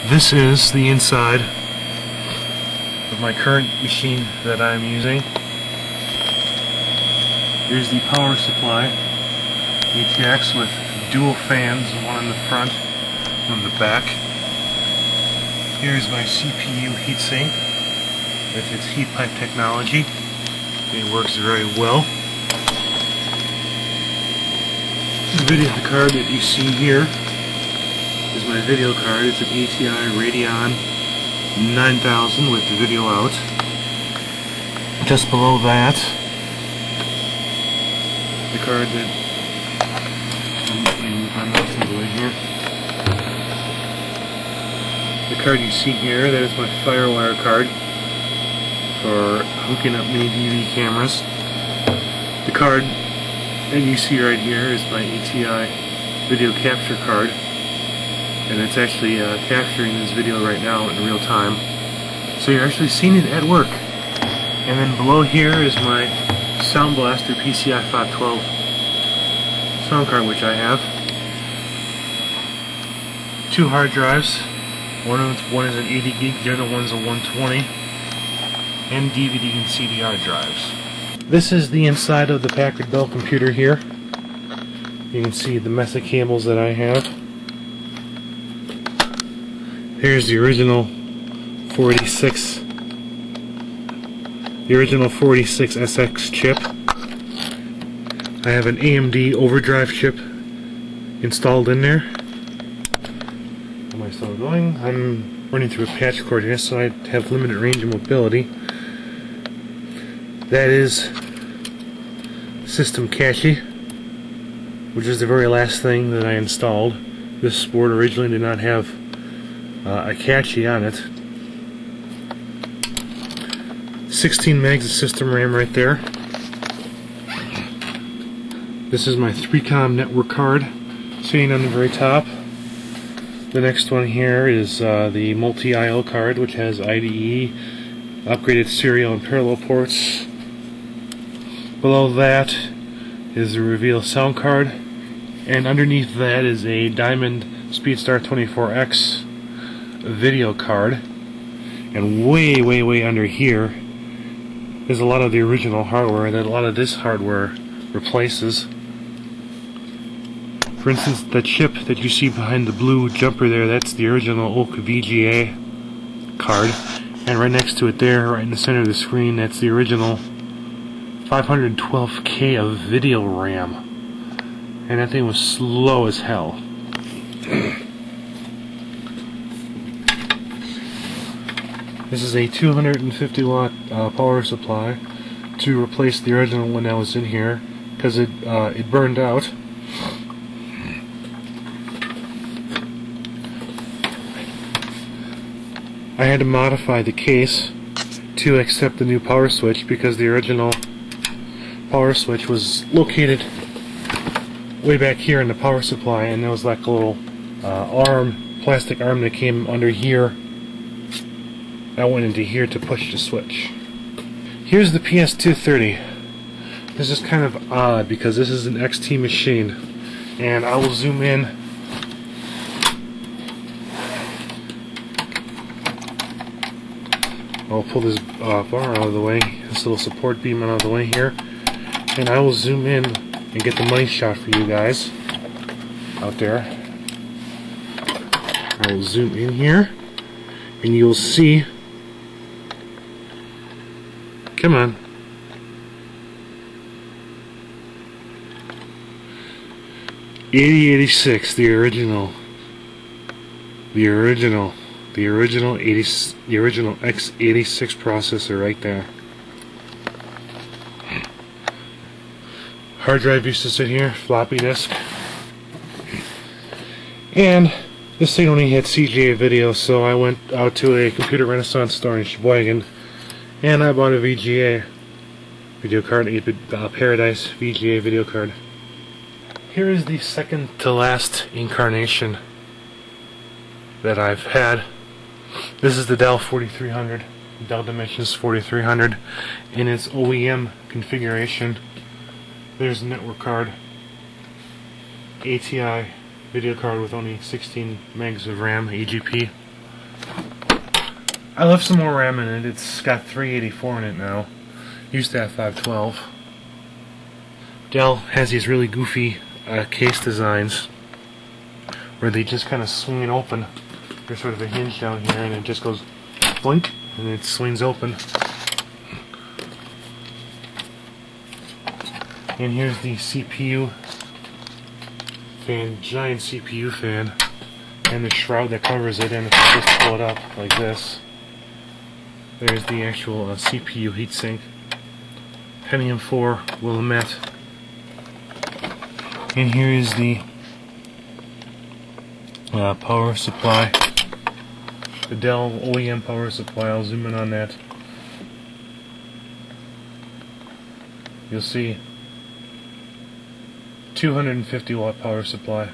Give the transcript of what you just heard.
This is the inside of my current machine that I'm using. Here's the power supply, ATX with dual fans, one in the front, one in the back. Here's my CPU heatsink with its heat pipe technology. It works very well. The video card that you see here is my video card. It's an ATI Radeon 9000 with the video out. Just below that, the card that I'm away here. The card you see here, that is my FireWire card for hooking up mini DV cameras. The card that you see right here is my ATI video capture card, and it's actually capturing this video right now in real time, so you're actually seeing it at work. And then below here is my Sound Blaster PCI 512 sound card, which I have. Two hard drives. One is an 80 gig, the other one's a 120, and DVD and CD hard drives. This is the inside of the Packard Bell computer here. You can see the mess of cables that I have. Here's the original 486 SX chip. I have an AMD overdrive chip installed in there. Am I still going? I'm running through a patch cord here, so I have limited range of mobility. That is System Cache, which is the very last thing that I installed. This board originally did not have a cache on it. 16 megs of system RAM right there. This is my 3Com network card sitting on the very top. The next one here is the multi-IO card, which has IDE, upgraded serial and parallel ports. Below that is the Reveal sound card, and underneath that is a Diamond Speedstar 24X video card. And way under here is a lot of the original hardware that a lot of this hardware replaces. For instance, the chip that you see behind the blue jumper there, that's the original Oak VGA card. And right next to it there, right in the center of the screen, that's the original 512K of video RAM. And that thing was slow as hell. This is a 250 watt power supply to replace the original one that was in here, because it burned out. I had to modify the case to accept the new power switch, because the original power switch was located way back here in the power supply, and there was like a little plastic arm that came under here that went into here to push the switch. Here's the PS230. This is kind of odd because this is an XT machine, and I will zoom in. I'll pull this bar out of the way, this little support beam out of the way here, and I will zoom in and get the money shot for you guys out there. I will zoom in here, and you'll see. Come on. '86, the original X86 processor right there. Hard drive used to sit here, floppy disk. And this thing only had CGA video, so I went out to a computer renaissance store in Sheboygan and I bought a VGA video card, 8-bit Paradise VGA video card. Here is the second to last incarnation that I've had. This is the Dell 4300, Dell Dimensions 4300 in its OEM configuration. There's a network card, ATI video card with only 16 megs of RAM, AGP. I left some more RAM in it. It's got 384 in it now. Used to have 512. Dell has these really goofy case designs where they just kind of swing it open. There's sort of a hinge down here, and it just goes blink, and it swings open. And here's the CPU fan, giant CPU fan, and the shroud that covers it. And if you just pull it up like this, there's the actual CPU heatsink. Pentium 4 Willamette. And here is the power supply. The Dell OEM power supply. I'll zoom in on that. You'll see 250 watt power supply.